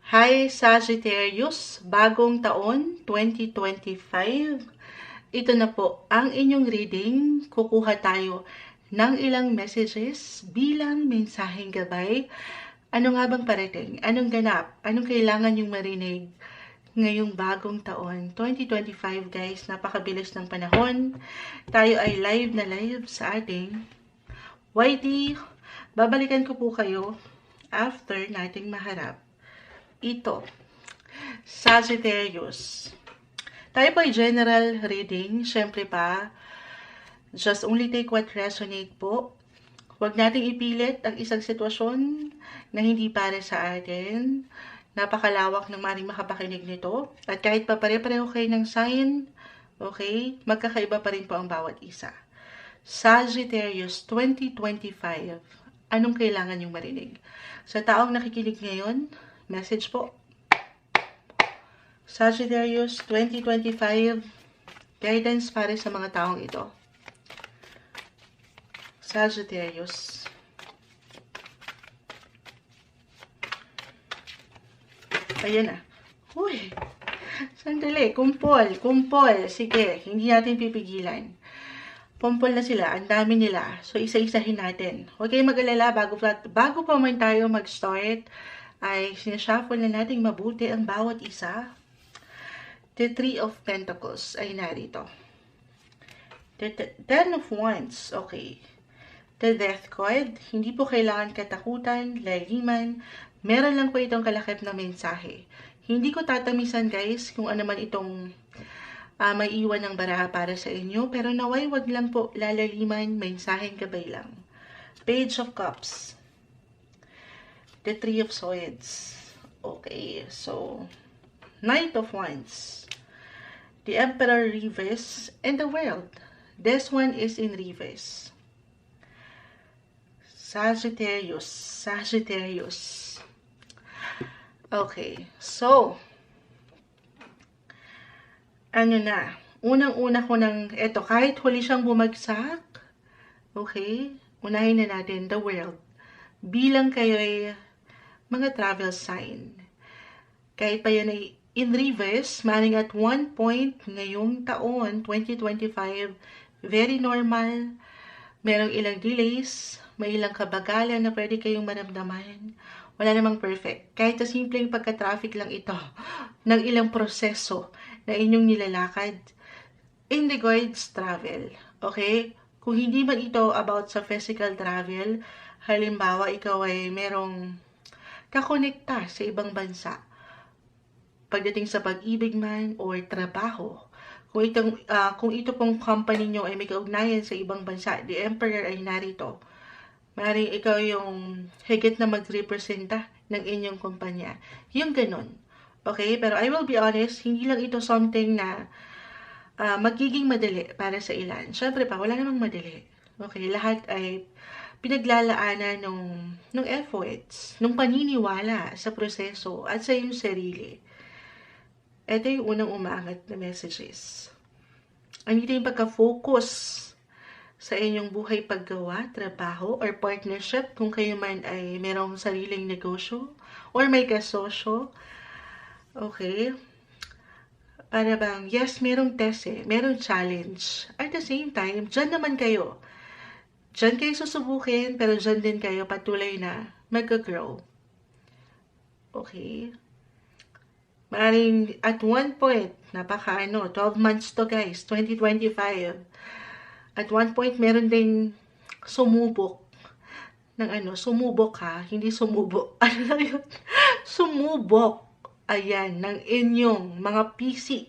Hi Sagittarius, bagong taon 2025. Ito na po ang inyong reading. Kukuha tayo ng ilang messages bilang mensaheng gabay. Ano nga bang parating? Anong ganap? Anong kailangan yung marinig ngayong bagong taon 2025 guys? Napakabilis ng panahon. Tayo ay live na live sa ating YT. Babalikan ko po kayo after nating maharap ito, Sagittarius. Tayo po ay general reading. Siyempre pa, just only take what resonate po. Huwag nating ipilit ang isang sitwasyon na hindi para sa atin. Napakalawak ng maring makapakinig nito. At kahit pa pare-pareho kayo ng sign, okay, magkakaiba pa rin po ang bawat isa. Sagittarius 2025. Anong kailangan yung marinig? Sa taong nakikinig ngayon, message po. Sagittarius 2025, guidance para sa mga taong ito. Sagittarius. Ayan na. Uy, sandali. Kumpol. Sige, hindi natin pipigilan. Pumpol na sila. Ang dami nila. So, isa-isahin natin. Huwag kayong mag-alala bago pa man tayo mag-start, ay sinashuffle na natin mabuti ang bawat isa. The Three of Pentacles ay narito. The Ten of Wands, okay. The Death card, hindi po kailangan katakutan, laliman. Meron lang po itong kalakip na mensahe. Hindi ko tatamisan guys kung ano man itong may iwan ng baraha para sa inyo. Pero naway wag lang po lalaliman, mensaheng gabay lang. Page of Cups. The Three of Swords. Okay, so Knight of Wands. The Emperor reverse and the World. This one is in reverse. Sagittarius. Okay, so ano na? Unang-una ko ng eto, kahit huli siyang bumagsak, okay, unahin na natin the World. Bilang kayo ay mga travel sign. Kahit pa yan ay in reverse, maring at one point ngayong taon, 2025, very normal. Merong ilang delays, may ilang kabagalan na pwede kayong maramdaman. Wala namang perfect. Kahit sa simpleng pagka-traffic lang ito, ng ilang proseso na inyong nilalakad in regards travel. Okay? Kung hindi man ito about sa physical travel, halimbawa ikaw ay merong kakonekta sa ibang bansa. Pagdating sa pag-ibig man or trabaho, kung ito pong company nyo ay may kaugnayan sa ibang bansa, the Emperor ay narito. Maaaring ikaw yung higit na magrepresenta ng inyong kumpanya. Yung ganun. Okay? Pero I will be honest, hindi lang ito something na magiging madali para sa ilan. Siyempre pa, wala namang madali. Okay? Lahat ay pinaglalaanan ng efforts, ng paniniwala sa proseso at sa iyong sarili. Ito yung unang umaangat na messages. Andito yung pagka-focus sa inyong buhay paggawa, trabaho, or partnership kung kayo man ay merong sariling negosyo or may kasosyo. Okay? Para bang, yes, merong test merong challenge. At the same time, dyan naman kayo. Diyan kayo susubukin, pero dyan din kayo patuloy na mag-grow. Okay? Maring at one point, 12 months to guys, 2025. At one point, meron ding sumubok sumubok ha, hindi sumubok. Ano lang yun? Sumubok. Ayan, ng inyong mga PC.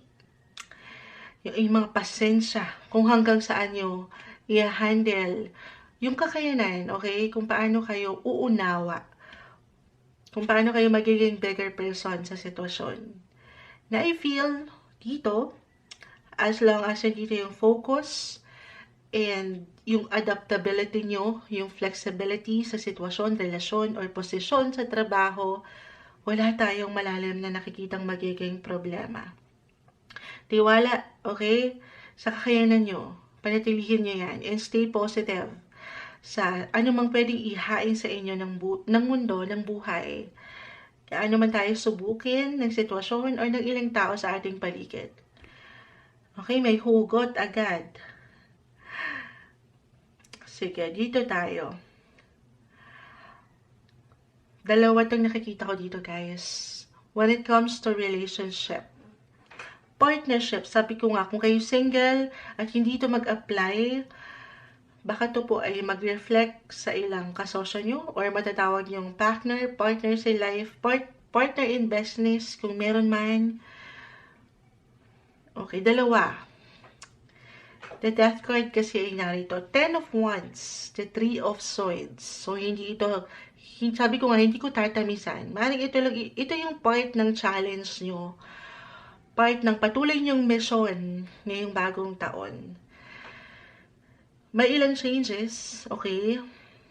Yung inyong mga pasensya, kung hanggang saan nyo i-handle yung kakayanan, okay? Kung paano kayo uunawa. Kung paano kayo magiging bigger person sa sitwasyon. Na I feel dito, as long as dito yung focus and yung adaptability nyo, yung flexibility sa sitwasyon, relasyon, or posisyon sa trabaho, wala tayong malalim na nakikitang magiging problema. Tiwala, okay? Sa kakayanan nyo, panatilihin nyo yan, and stay positive sa anumang pwedeng ihain sa inyo ng mundo, ng buhay. Gaano man tayo subukin ng sitwasyon o ng ilang tao sa ating paligid. Okay, may hugot agad. Sige, dito tayo. Dalawa itong nakikita ko dito, guys. When it comes to relationship. Partnership, sabi ko nga, kung kayo single at hindi ito mag-apply, baka ito po ay mag-reflect sa ilang kasosyo nyo or matatawag yung partner sa life, partner in business, kung meron man. Okay, dalawa. The Death card kasi ay narito. 10 of Wands, the 3 of Swords. So, hindi ito, sabi ko nga, hindi ko tatamisan. Maring ito yung part ng challenge nyo. Part ng patuloy nyong mission ngayong bagong taon. May ilang changes, okay?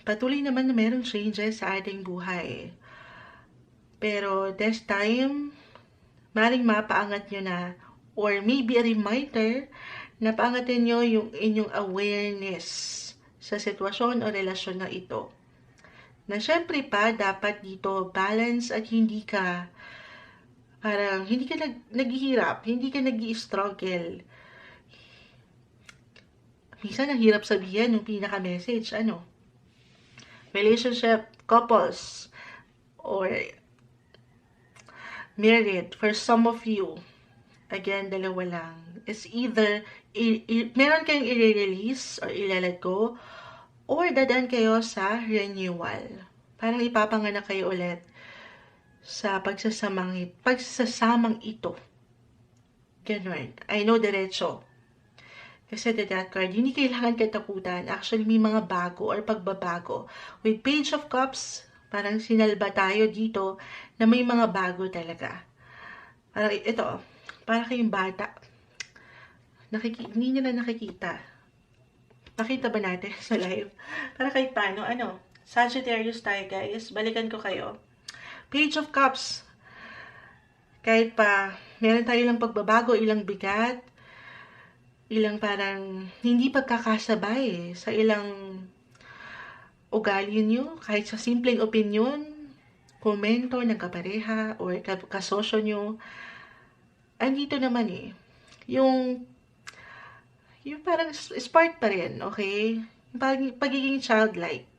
Patuloy naman na mayroong changes sa ating buhay. Pero this time, maring mapaangat nyo na, or maybe a reminder, na paangatin nyo yung inyong awareness sa sitwasyon o relasyon na ito. Na syempre pa, dapat dito balance at hindi ka naghihirap, hindi ka nag-i-struggle. Minsan, ang hirap sabihin yung pinaka-message, relationship, couples, or married, for some of you, again, dalawa lang, is either, meron kayong i-release or i-let go, or dadaan kayo sa renewal. Parang ipapanganak kayo ulit sa pagsasamang ito. Ganun. I know diretso. Kasi the Death card, hindi kailangan katakutan. Actually, may mga bago or pagbabago. With Page of Cups, parang sinalba tayo dito na may mga bago talaga. Parang ito, para kayong bata. Hindi nila nakikita. Nakita ba natin sa live? Para kahit paano, Sagittarius tayo, guys. Balikan ko kayo. Page of Cups. Kahit pa, meron tayo lang pagbabago, ilang bigat, ilang parang hindi pagkakasabay sa ilang ugali nyo, kahit sa simpleng opinion, komento ng kapareha or kasosyo nyo, andito naman yung parang spark pa rin, okay? Pagiging childlike.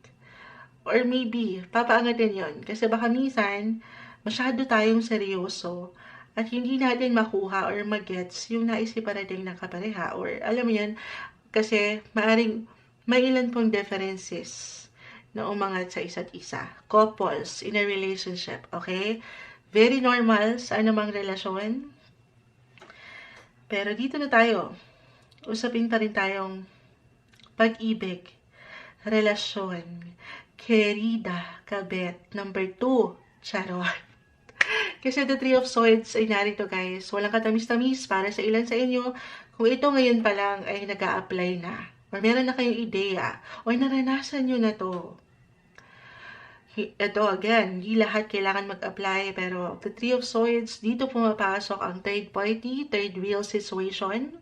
Or maybe, papaangatin yon. Kasi baka minsan, masyado tayong seryoso at hindi natin makuha or magets yung naisipan natin ng kapareha. Or alam mo yan, kasi maaring may ilan pong differences na umangat sa isa't isa. Couples in a relationship, okay? Very normal sa anumang relasyon. Pero dito na tayo. Usapin pa rin tayong pag-ibig, relasyon, querida, kabet, number 2, charot. Kasi the 3 of Swords ay narito, guys. Walang katamis-tamis para sa ilan sa inyo. Kung ito ngayon pa lang ay nag-a-apply na, or meron na kayong ideya, or naranasan nyo na to. Ito, again, hindi lahat kailangan mag-apply, pero the 3 of Swords, dito pumapasok ang third party, third wheel situation.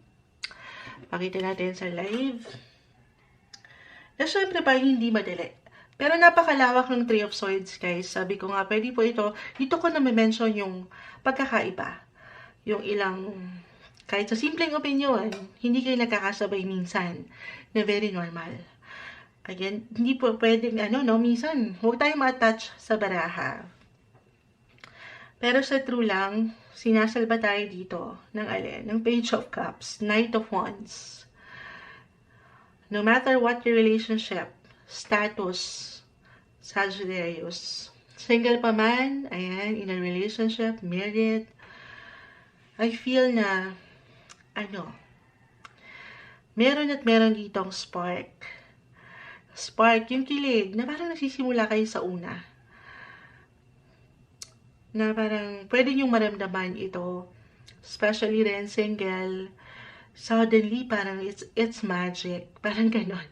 Pakita natin sa live. Na syempre pa, hindi madali. Pero napakalawak ng 3 of Swords, guys. Sabi ko nga, pwede po ito. Dito ko na mention yung pagkakaiba. Yung ilang, kahit sa simpleng opinion, hindi kayo nagkakasabay minsan, na very normal. Again, hindi po pwedeng, minsan, huwag tayo ma-attach sa baraha. Pero sa true lang, sinasalba tayo dito ng ng Page of Cups, Knight of Wands. No matter what your relationship, status, Sagittarius, single pa man, ayan, in a relationship, married, I feel na, meron at meron ditong spark. Spark, yung kilig, na parang nagsisimula kayo sa una. Na parang pwede nyong maramdaman ito, especially rin single, suddenly parang it's magic, parang ganon.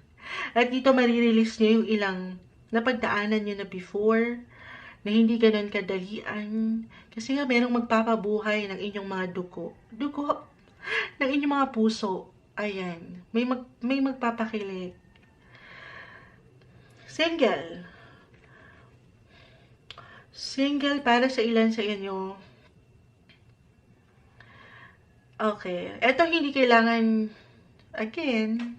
At dito marirelease nyo yung ilang napagdaanan nyo na before, na hindi ganon kadalian, kasi nga merong magpapabuhay ng inyong mga dugo, ng inyong mga puso, ayan, may magpapakilig. Single, Single para sa ilan sa inyo. Okay. Eto hindi kailangan, again,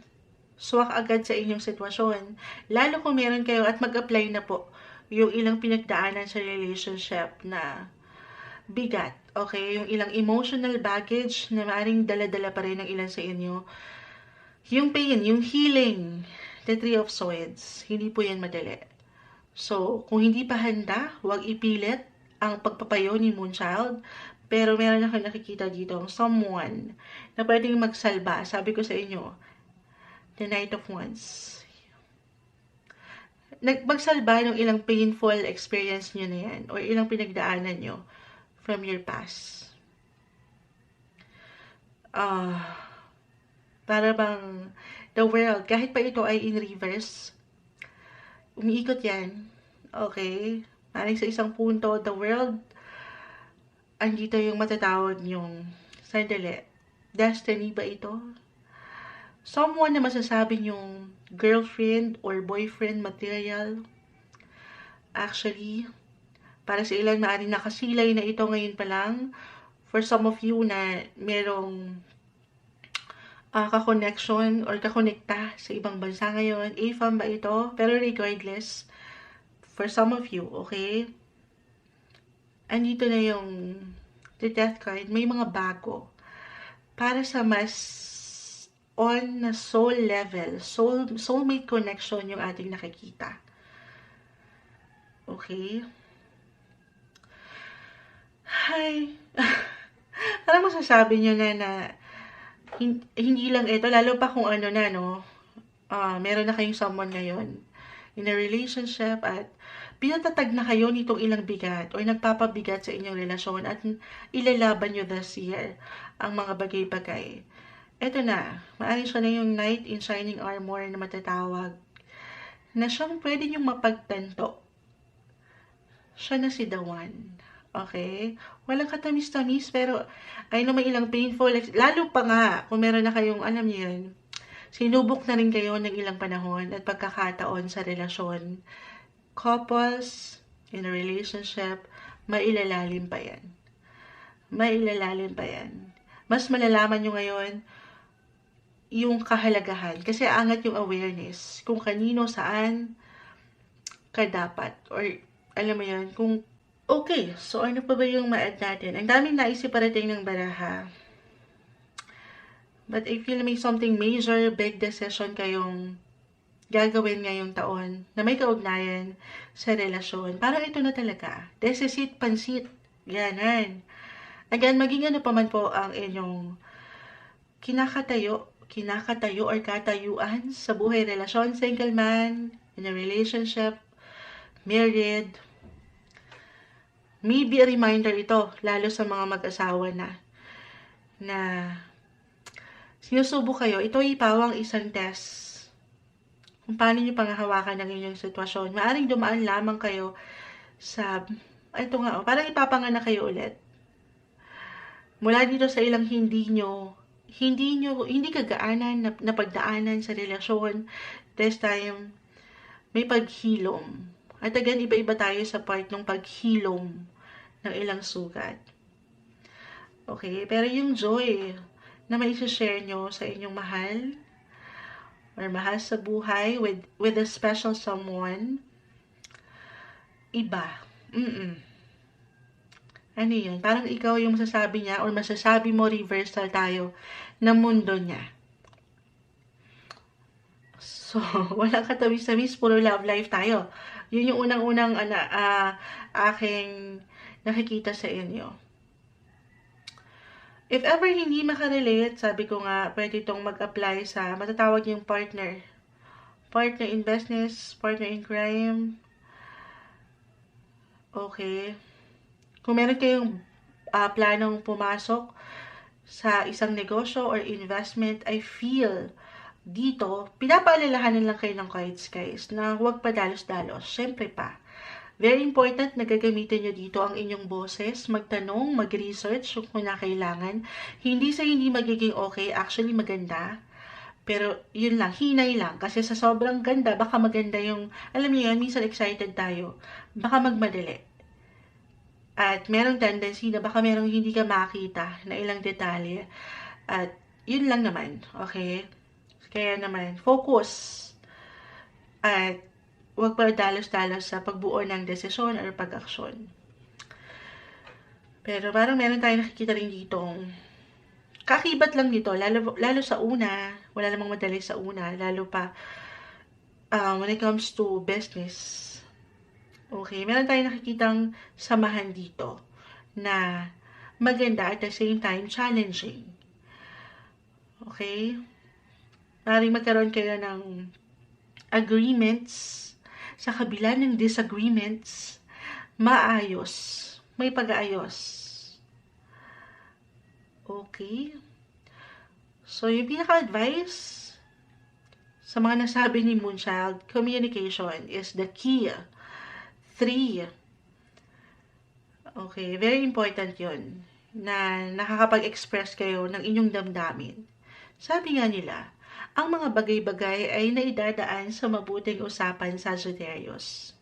swak agad sa inyong sitwasyon. Lalo kung meron kayo at mag-apply na po yung ilang pinagdaanan sa relationship na bigat. Okay? Yung ilang emotional baggage na maaaring dala-dala pa rin ng ilan sa inyo. Yung pain, yung healing, the Three of Swords, hindi po yan madali. So, kung hindi pa handa, huwag ipilit ang pagpapayo ni Moonchild. Pero meron ako nakikita dito, someone na pwedeng magsalba. Sabi ko sa inyo, the Knight of Wands. Magsalba ng ilang painful experience nyo na yan or ilang pinagdaanan nyo from your past. Para bang the world, kahit pa ito ay in reverse, umiikot yan. Okay? Maring sa isang punto, the world, andito yung matatawag yung, sandali, destiny ba ito? Someone na masasabi yung girlfriend or boyfriend material. Actually, para sa ilan maaaring nakasilay na ito ngayon pa lang. For some of you na merong ka-connection or kakonekta sa ibang bansa ngayon. AFAM ba ito? Pero regardless, for some of you, okay? Andito na yung the death card. May mga bago. Para sa mas on na soul level, soulmate connection yung ating nakikita. Okay? Hi! Parang masasabi nyo na hindi lang ito, lalo pa kung ano na, no? Meron na kayong someone ngayon in a relationship at pinatatag na kayo nitong ilang bigat o nagpapabigat sa inyong relasyon at ilalaban nyo this year ang mga bagay-bagay. Ito na, maaaring siya na yung knight in shining armor na matatawag na siyang pwede niyong mapagtanto. Siya na si the one. Okay? Walang katamis-tamis, pero ay naman ilang painful, lalo pa nga, kung meron na kayong, alam niyo yun, sinubok na rin kayo ng ilang panahon at pagkakataon sa relasyon. Couples, in a relationship, mailalalim pa yan. Mailalalim pa yan. Mas malalaman nyo ngayon yung kahalagahan. Kasi angat yung awareness kung kanino, saan ka dapat. Or, alam mo yun, kung okay, so ano pa ba yung ma-add natin? Ang daming naisip parating ng baraha. But I feel may something major, big decision kayong gagawin ngayong taon na may kaugnayan sa relasyon. Parang ito na talaga. Desisit, pansit. Ganan. Again, maging ano pa man po ang inyong kinakatayo or katayuan sa buhay, relasyon, single man, in a relationship, married. Maybe a reminder ito, lalo sa mga mag-asawa na sinusubo kayo. Ito ay pawang isang test kung paano nyo panghahawakan ng inyong sitwasyon. Maaring dumaan lamang kayo sa, ito nga, parang ipapanganak kayo ulit. Mula dito sa ilang hindi kagaanan na pagdaanan sa relasyon. This time, may paghilom. At again, iba-iba tayo sa part ng paghilom ng ilang sugat. Okay? Pero yung joy na may share nyo sa inyong mahal or mahal sa buhay with a special someone, iba. Ano yun? Parang ikaw yung masasabi niya or masasabi mo reversal tayo ng mundo niya. So, walang katamis-tamis, puro love life tayo. Yun yung unang-unang aking nakikita sa inyo. If ever hindi makarelate, sabi ko nga, pwede itong mag-apply sa matatawag yung partner. Partner in business, partner in crime. Okay. Kung meron kayong planong pumasok sa isang negosyo or investment, I feel dito, pinapaalalahanan lang kayo ng cards, guys, na huwag padalos-dalos. Siyempre pa. Very important na gagamitin nyo dito ang inyong boses, magtanong, mag-research kung na kailangan. Hindi sa hindi magiging okay, actually maganda. Pero yun lang, hinay lang. Kasi sa sobrang ganda, baka maganda yung, alam niyo yun, minsan excited tayo. Baka magmadali. At merong tendency na baka merong hindi ka makita na ilang detalye. At yun lang naman, okay? Kaya naman, focus. At huwag pa dalos-dalos sa pagbuo ng desisyon or pag-aksyon. Pero parang meron tayong nakikita rin ditong kakibat lang nito, lalo sa una, wala namang madali sa una, lalo pa when it comes to business. Okay, meron tayong nakikitang samahan dito na maganda at the same time challenging. Okay? Maring magkaroon kayo ng agreements sa kabila ng disagreements, maayos, may pag-aayos. Okay? So, yung pinaka-advice sa mga nasabi ni Moonchild, communication is the key. 3. Okay, very important yun, na nakakapag-express kayo ng inyong damdamin. Sabi nga nila, ang mga bagay-bagay ay naidadaan sa mabuting usapan sa Sagittarius.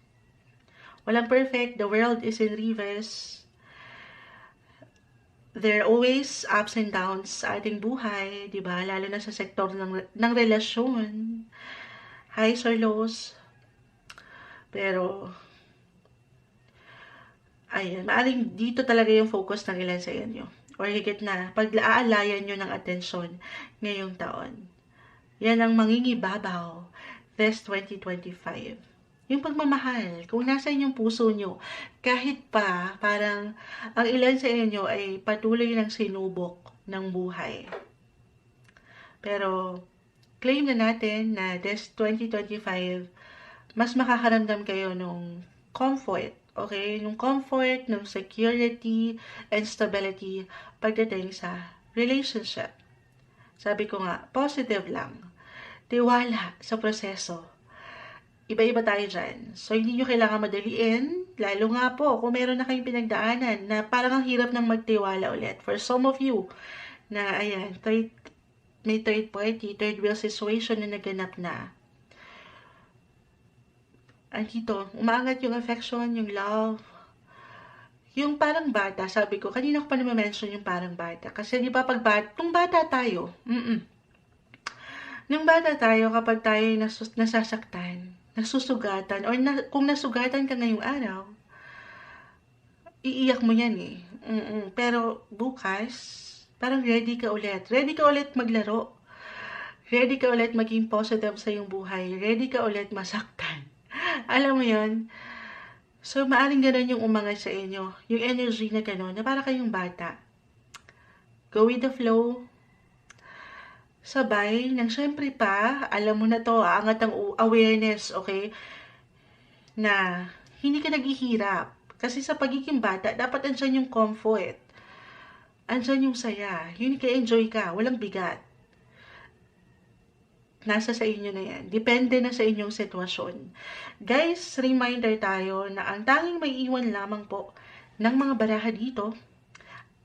Walang perfect, the world is in reverse. There are always ups and downs sa ating buhay, di ba? Lalo na sa sektor ng relasyon. Highs or lows. Pero, ayan, maaring dito talaga yung focus ng ilan sa inyo. Or higit na, pag-aalayan nyo ng atensyon ngayong taon. Yan ang mangingibabaw this 2025. Yung pagmamahal, kung nasa inyong puso nyo, kahit pa parang ang ilan sa inyo ay patuloy ng sinubok ng buhay. Pero, claim na natin na this 2025, mas makakaramdam kayo nung comfort, okay? Nung comfort, nung security, and stability pagdating sa relationship. Sabi ko nga, positive lang. Tiwala sa proseso. Iba-iba tayo dyan. So, hindi nyo kailangan madaliin. Lalo nga po, kung meron na kayong pinagdaanan na parang ang hirap ng magtiwala ulit. For some of you, na ayan, may third party, third wheel situation na naganap na. Andito, umaangat yung affection, yung love, yung parang bata. Sabi ko, kanina ko pa na-mention yung parang bata. Kasi di ba nung bata tayo, nung bata tayo, kapag tayo nasasaktan, nasusugatan, or kung nasugatan ka ngayong araw, iiyak mo yan eh. Pero bukas, parang ready ka ulit. Ready ka ulit maglaro. Ready ka ulit maging positive sa iyong buhay. Ready ka ulit masaktan. Alam mo yon. So, maaring ganun yung umangat sa inyo. Yung energy na gano'n, na para kayong bata. Go with the flow. Sabay, nang syempre pa, alam mo na to, aangat ang awareness, okay? Na hindi ka naghihirap. Kasi sa pagiging bata, dapat andyan yung comfort. Andyan yung saya. Yun, ka-enjoy ka. Walang bigat. Nasa sa inyo na yan. Depende na sa inyong sitwasyon. Guys, reminder tayo na ang tanging may iwan lamang po ng mga baraha dito,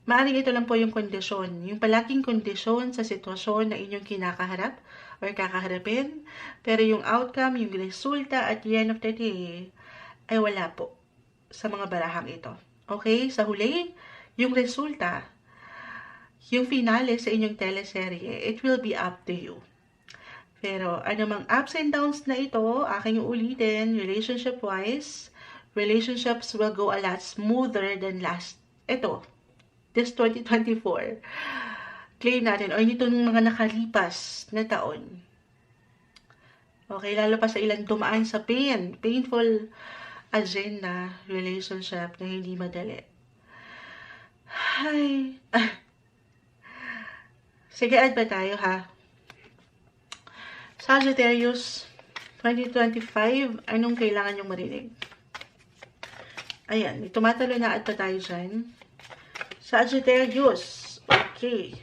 maaaring ito lang po yung kondisyon. Yung palaking kondisyon sa sitwasyon na inyong kinakaharap or kakaharapin. Pero yung outcome, yung resulta at the end of the day, ay wala po sa mga barahang ito. Okay? Sa huli, yung resulta, yung finale sa inyong teleserye, it will be up to you. Pero anumang ups and downs na ito, aking ulitin, relationship-wise, relationships will go a lot smoother than this 2024. Claim natin, o nitong mga nakalipas na taon. Okay, lalo pa sa ilang dumaan sa painful agenda, relationship na hindi madali. Hi. Sige, add ba tayo ha? Sagittarius, 2025, anong kailangan nyong marinig? Ayan, tumatalo na at pa tayo dyan. Sagittarius, okay.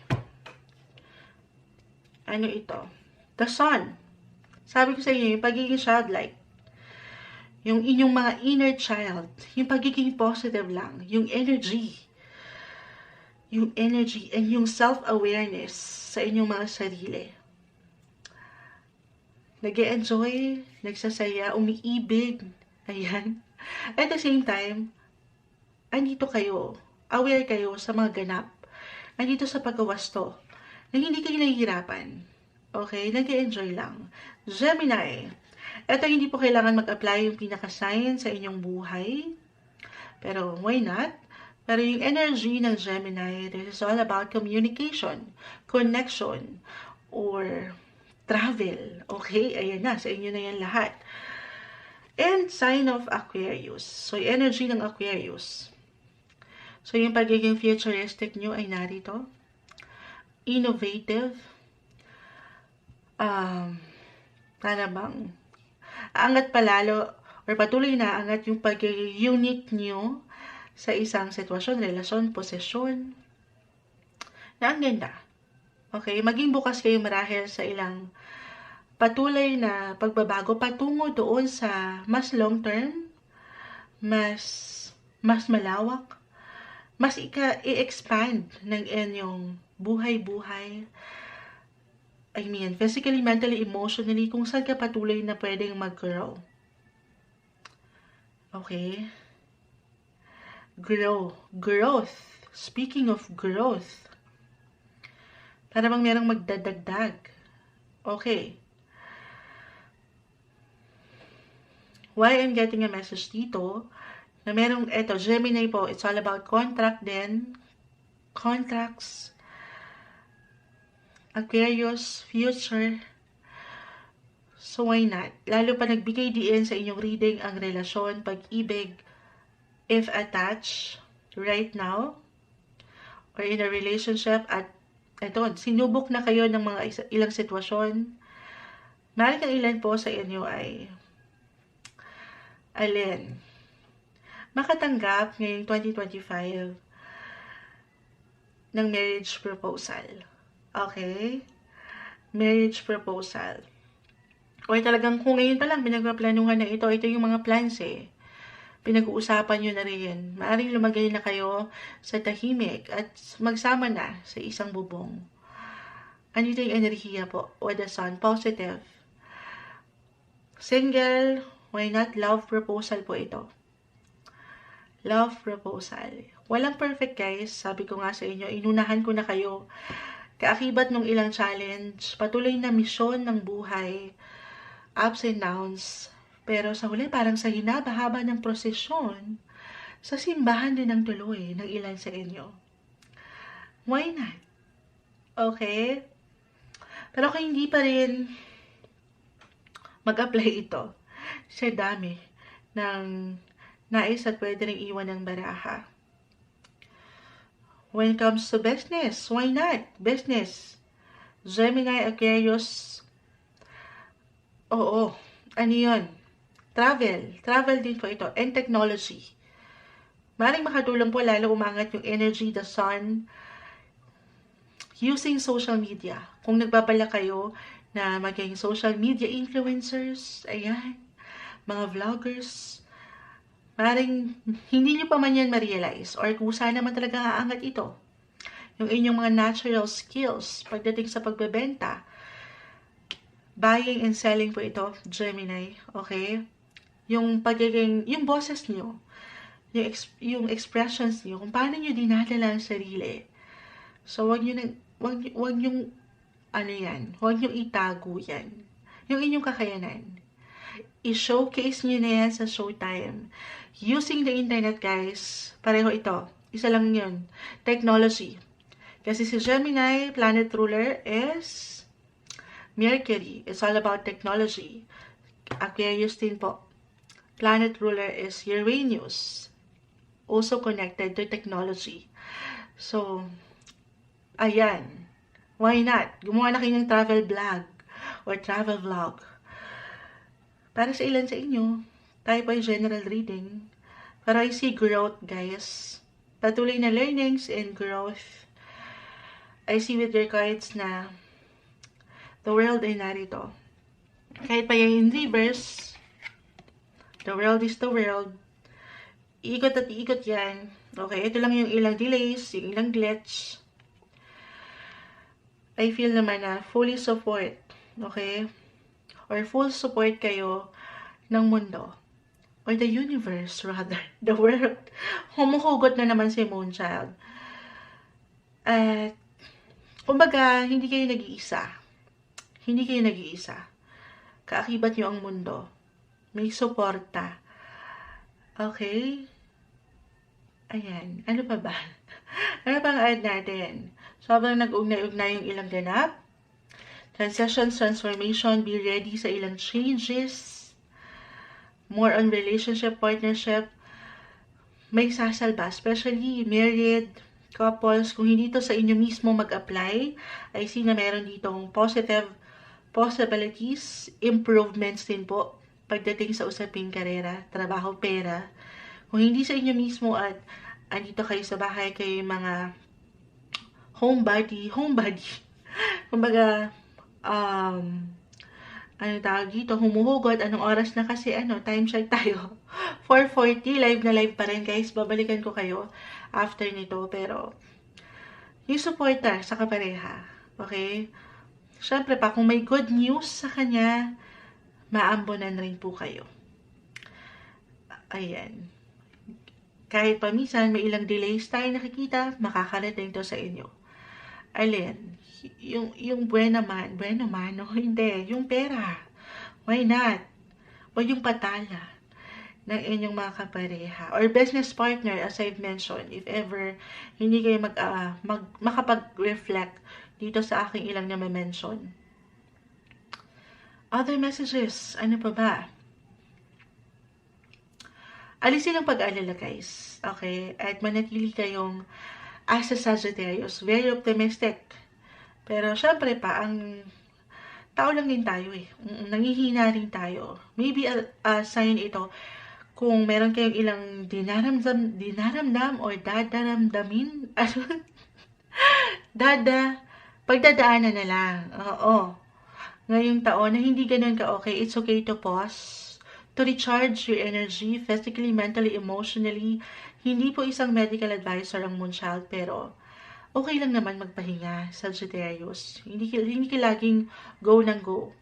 Ano ito? The Sun. Sabi ko sa inyo, yung pagiging childlike. Yung inyong mga inner child. Yung pagiging positive lang. Yung energy. Yung energy and yung self-awareness sa inyong mga sarili. Nag-e-enjoy, nagsasaya, umiibig. Ayan. At the same time, andito kayo, aware kayo sa mga ganap, andito sa pagkawasto, na hindi kayo nahihirapan. Okay? Nag-enjoy lang. Gemini, eto hindi po kailangan mag-apply yung pinaka-sign sa inyong buhay. Pero why not? Pero yung energy ng Gemini, this is all about communication, connection, or travel. Okay? Ayan na, sa inyo na yan lahat. And sign of Aquarius. So, yung energy ng Aquarius. So, yung pagiging futuristic nyo ay narito. Innovative. Para bang aangat palalo or patuloy na angat yung pagiging unique nyo sa isang sitwasyon, relasyon, posesyon. Na ang ganda. Okay? Maging bukas kayo marahil sa ilang patuloy na pagbabago patungo doon sa mas long term, mas malawak, mas i-expand ng inyong buhay-buhay. I mean, physically, mentally, emotionally, kung saan ka patuloy na pwedeng mag-grow. Okay? Growth. Speaking of growth, para bang merong magdadagdag. Okay. Why I'm getting a message dito, na merong, eto, Gemini po, it's all about contract din. Contracts. Aquarius, future. So why not? Lalo pa nagbigay diin sa inyong reading ang relasyon, pag-ibig, if attached right now, or in a relationship, at eto, sinubok na kayo ng mga ilang sitwasyon. Maaaring ang ilan po sa inyo ay makatanggap ngayong 2025 ng marriage proposal. Okay? Marriage proposal. O talagang kung ngayon pa lang pinagpaplanuhan na ito yung mga plans pinag-uusapan nyo na rin. Maaaring lumagay na kayo sa tahimik at magsama na sa isang bubong. Andito yung enerhiya po with the sun, positive. Single, why not? Love proposal po ito. Love proposal. Walang perfect guys. Sabi ko nga sa inyo, inunahan ko na kayo. Kaakibat ng ilang challenge, patuloy na misyon ng buhay, ups and downs. Pero sa huli, parang sa hinaba-haba ng prosesyon, sa simbahan din ang tuloy ng ilan sa inyo. Why not? Okay? Pero kung hindi pa rin mag-apply ito, sa dami ng nais at pwede rin iwan ng baraha. When it comes to business, why not? Business. Gemini, Aquarius. Oo. Ano yun? Travel. Travel din po ito. And technology. Maring makatulong po lalo umangat yung energy, the sun. Using social media. Kung nagbabala kayo na maging social media influencers, ayan, mga vloggers, maring hindi nyo pa man yan ma-realize or kung saan naman talaga aangat ito. Yung inyong mga natural skills pagdating sa pagbebenta. Buying and selling po ito, Gemini. Okay? Yung boses nyo, yung expressions nyo, kung paano nyo dinadala ang sarili. So, wag nyo itago yan. Yung inyong kakayanan. I-showcase nyo na yan sa showtime. Using the internet, guys, pareho ito. Isa lang yun. Technology. Kasi si Gemini, planet ruler is Mercury. It's all about technology. Aquarius din po. Planet ruler is Uranus. Also connected to technology. So, ayan. Why not? Gumawa na kayo ng travel vlog or travel vlog. Para sa ilan sa inyo, tayo po ay general reading. Pero I see growth, guys. Patuloy na learnings and growth. I see with your cards na the world ay narito. Kahit pa yan in reverse, the world is the world. Iikot at iikot yan. Okay, ito lang yung ilang delays, yung ilang glitch. I feel naman na fully support. Okay? Or full support kayo ng mundo. or the universe rather, the world, humuhugot na naman si Moonchild. At, kumbaga, hindi kayo nag-iisa. Hindi kayo nag-iisa. Kaakibat nyo ang mundo. May suporta. Okay? Ayan. Ano pa ba? Ano pang add natin? Sobrang nag-ugnay-ugnay yung ilang ganap. Transitions, transformation, be ready sa ilang changes. More on relationship, partnership. May sasalba, especially married couples. Kung hindi to sa inyo mismo mag-apply, I see na meron ditong positive possibilities, improvements din po pagdating sa usaping karera, trabaho, pera. Kung hindi sa inyo mismo at andito kayo sa bahay, kayo yung mga homebody. Kumbaga, ano tawag dito, humuhugot, anong oras na kasi, time check tayo. 4:40, live na live pa rin guys, babalikan ko kayo after nito, pero, yung supporter sa kapareha, okay? Syempre pa, kung may good news sa kanya, maambunan rin po kayo. Ayan. Kahit pa minsan, may ilang delays tayo nakikita, makakarating to sa inyo. Alin? Yung buena man, no? Hindi. Yung pera. Why not? O yung patala ng inyong mga kapareha. Or business partner, as I've mentioned, if ever hindi kayo makapag-reflect dito sa aking ilang na mention. Other messages, ano pa ba? Alisin ang pag-alala guys, okay? At manatili kayong as a Sagittarius, very optimistic. Pero syempre pa, ang tao lang din tayo eh. Nangihina rin tayo. Maybe a sign ito kung meron kayong ilang dinaramdam or dadaramdamin. Pagdadaanan na lang. Oo. Ngayong taon na hindi ganun ka-okay, it's okay to pause. To recharge your energy, physically, mentally, emotionally. Hindi po isang medical advisor ang Moonchild, pero okay lang naman magpahinga, Sagittarius. Hindi ka laging go ng go.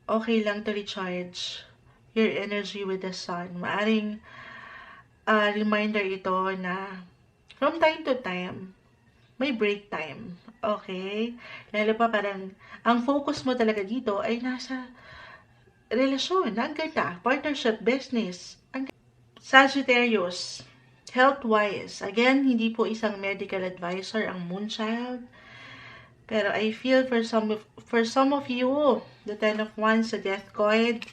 Okay lang to recharge your energy with the sun. Maaring reminder ito na from time to time, may break time. Okay? Lalo pa parang, ang focus mo talaga dito ay nasa relasyon, ang ganda, partnership, business. Sagittarius, health-wise, again, hindi po isang medical advisor ang Moonchild. Pero I feel for some of you, the Ten of Wands, the Death Card,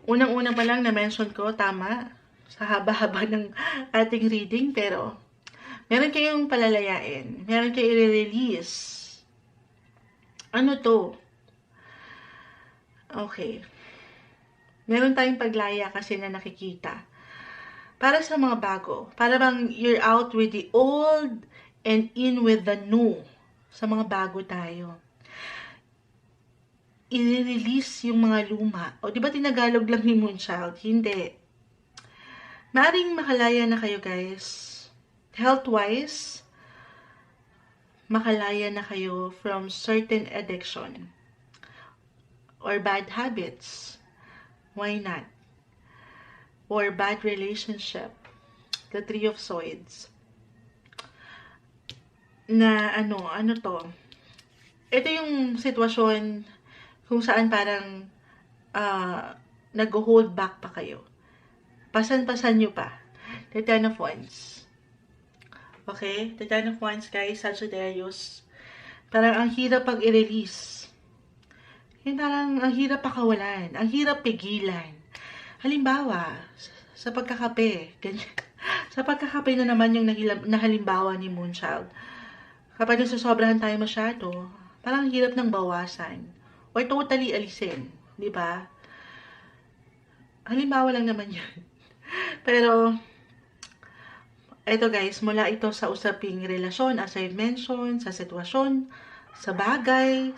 unang-una pa lang na-mention ko, tama, sa haba-haba ng ating reading, pero meron kayong palalayain, meron kayong i-release. Ano to? Okay. Meron tayong paglaya kasi na nakikita. Para sa mga bago. Para bang you're out with the old and in with the new. Sa mga bago tayo. I-release yung mga luma. O, di ba tinagalog lang ni Moonchild? Hindi. Maaring makalaya na kayo, guys. Health-wise, makalaya na kayo from certain addiction or bad habits. Why not? Or bad relationship. The Three of Swords. Na ano to? Ito yung sitwasyon kung saan parang nag-hold back pa kayo. Pasan-pasan nyo pa. The Ten of Wands. Okay? The Ten of Wands, guys, Sagittarius. Parang ang hirap pag i-release. Yung parang ang hirap pakawalan. Ang hirap pigilan. Halimbawa, sa pagkakape. Ganyan. Sa pagkakape na naman yung nahalimbawa ni Moonchild. Kapag nasusobrahan tayo masyado, parang ang hirap ng bawasan. Or totally alisin. Di ba? Halimbawa lang naman yan. Pero, ito guys, mula ito sa usaping relasyon, as I've mentioned, sa sitwasyon, sa bagay,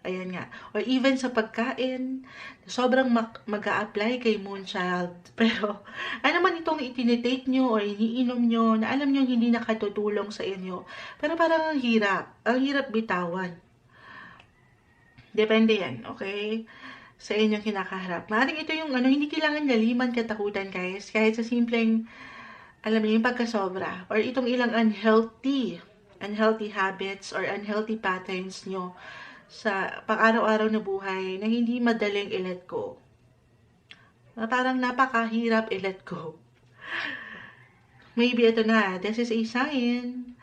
ayan nga, or even sa pagkain, sobrang mag-a-apply kay Moonchild. Pero, ano man itong itinitake nyo or iniinom nyo, na alam nyo hindi nakatutulong sa inyo, pero parang ang hirap bitawan. Depende yan, okay? sa inyong kinakaharap. Maaaring ito yung hindi kailangan laliman katakutan, guys. Kahit sa simpleng, alam niyo, yung pagkasobra. Or itong ilang unhealthy habits or unhealthy patterns nyo sa pang-araw-araw na buhay na hindi madaling i-let go. Na parang napakahirap i-let go. Maybe ito na, this is a sign.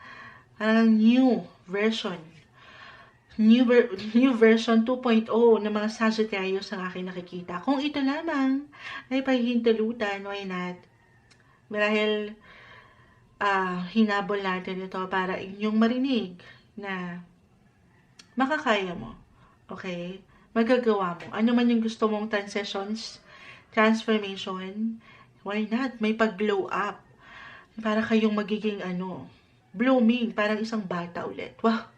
Parang new version 2.0 ng mga Sagittarius ang aking nakikita. Kung ito lamang ay pahihintulutan, why not? Marahil hinabol natin ito para inyong marinig na makakaya mo. Okay? Magagawa mo. Ano man yung gusto mong transformation, why not? May pag-glow up. Para kayong magiging blooming, parang isang bata ulit. Wow!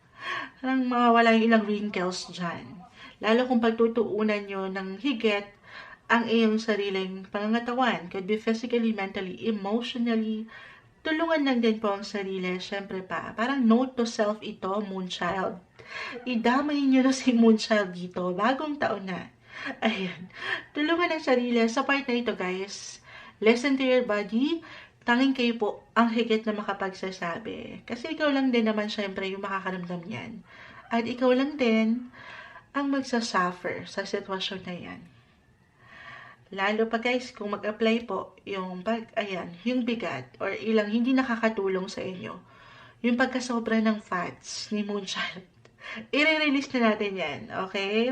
Parang mawawala yung ilang wrinkles dyan. Lalo kung pagtutuunan nyo ng higit ang iyong sariling pangangatawan. Could be physically, mentally, emotionally. Tulungan lang din po ang sarili. Siyempre pa, parang note to self ito, Moonchild. Idamay nyo na si Moonchild dito. Bagong taon na. Ayan. Tulungan ang sarili. Sa part na ito, guys. Listen to your body. Tanging kayo po ang higit na makapagsasabi. Kasi ikaw lang din naman syempre yung makakaramdam yan. At ikaw lang din ang magsasuffer sa sitwasyon na yan. Lalo pa guys, kung mag-apply po yung yung bigat or ilang hindi nakakatulong sa inyo, yung pagkasobra ng fats ni Moonchild, i-release na natin yan, okay?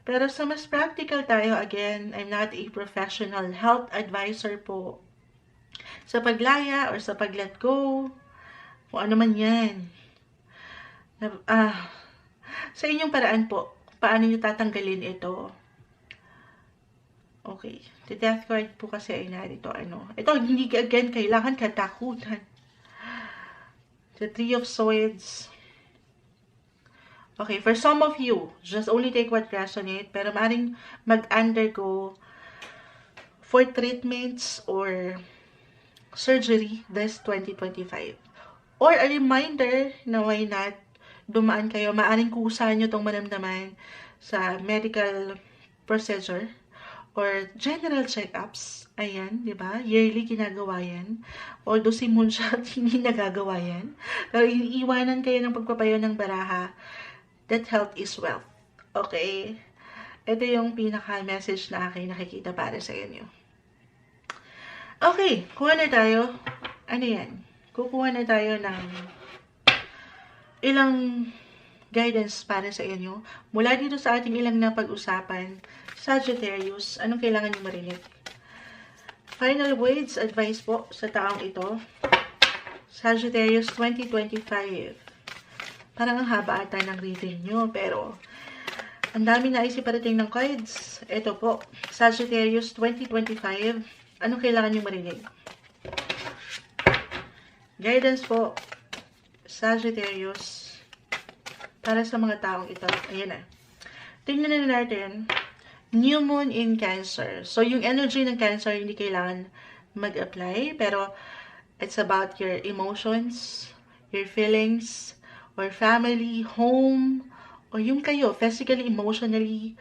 Pero sa mas practical tayo, again, I'm not a professional health advisor po. Sa paglaya or sa pag-let go, kung ano man yan. Sa inyong paraan po, paano nyo tatanggalin ito? Okay. The death card po kasi ay narito. Ito, hindi again kailangan katakutan. The Three of Swords. Okay, for some of you, just only take what resonate, pero maaaring mag-undergo for treatments or surgery this 2025. Or a reminder na why not dumaan kayo, maaring kusa nyo itong maramdaman sa medical procedure or general check-ups. Ayan, di ba? Yearly ginagawa yan. Although si Moonshot hindi nagagawa yan. Pero iiwanan kayo ng pagpapayo ng baraha that health is wealth. Okay? Ito yung pinaka-message na aking nakikita para sa inyo. Okay, kuha na tayo. Ano yan? Kukuha na tayo ng ilang guidance para sa inyo. Mula dito sa ating ilang napag-usapan, Sagittarius, anong kailangan nyo marinig? Final words, advice po sa taong ito. Sagittarius 2025. Parang ang haba ata ng reading nyo, pero ang dami na isiparating ng cards. Ito po, Sagittarius 2025. Anong kailangan nyo marinig? Guidance po, Sagittarius, para sa mga taong ito. Ayan na. Tingnan na natin. New Moon in Cancer. So, yung energy ng Cancer, hindi kailangan mag-apply. Pero, it's about your emotions, your feelings, or family, home, or yung kayo, physically, emotionally,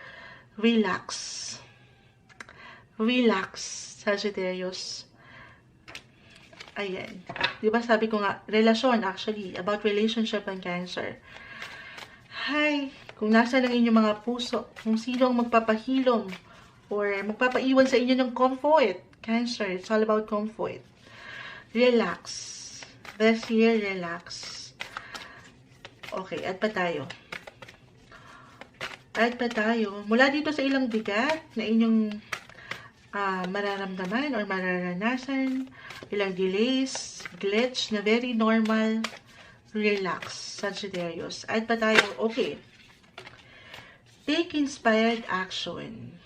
relax. Relax. Sagittarius. Ayan. Diba sabi ko nga, relasyon actually, about relationship and Cancer. Hi, kung nasa ng inyong mga puso, kung sino ang magpapahilom or magpapaiwan sa inyo ng comfort. Cancer, it's all about comfort. Relax. This year, relax. Okay, add pa tayo. Add pa tayo. Mula dito sa ilang bigat na inyong mararamdaman or mararanasan, ilang delays, glitch na very normal, relax, Sagittarius. Add pa tayo, okay. Take inspired action.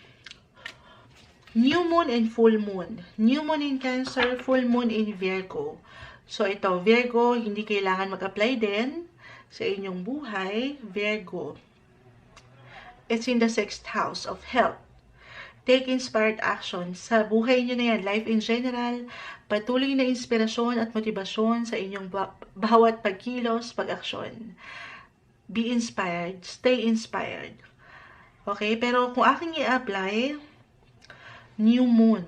New Moon and Full Moon. New Moon in Cancer, Full Moon in Virgo. So ito, Virgo, hindi kailangan mag-apply din sa inyong buhay, Virgo. It's in the 6th house of health. Take inspired action sa buhay nyo na yan, life in general, patuloy na inspirasyon at motibasyon sa inyong bawat pagkilos, pag-aksyon. Be inspired, stay inspired. Okay? Pero kung aking i-apply, new moon,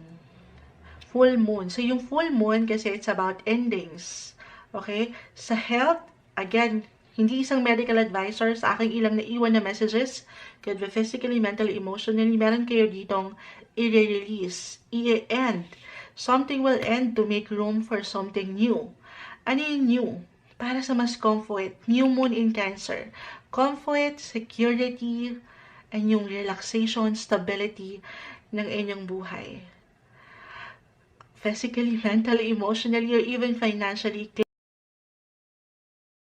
full moon. So, yung full moon kasi it's about endings. Okay? Sa health, again, hindi isang medical advisor, sa aking ilang naiwan na messages, could be physically, mentally, emotionally, meron kayo ditong i-release, i-end. Something will end to make room for something new. Ano yung new? Para sa mas comfort, new moon in Cancer. Comfort, security, and yung relaxation, stability ng inyong buhay. Physically, mentally, emotionally, or even financially.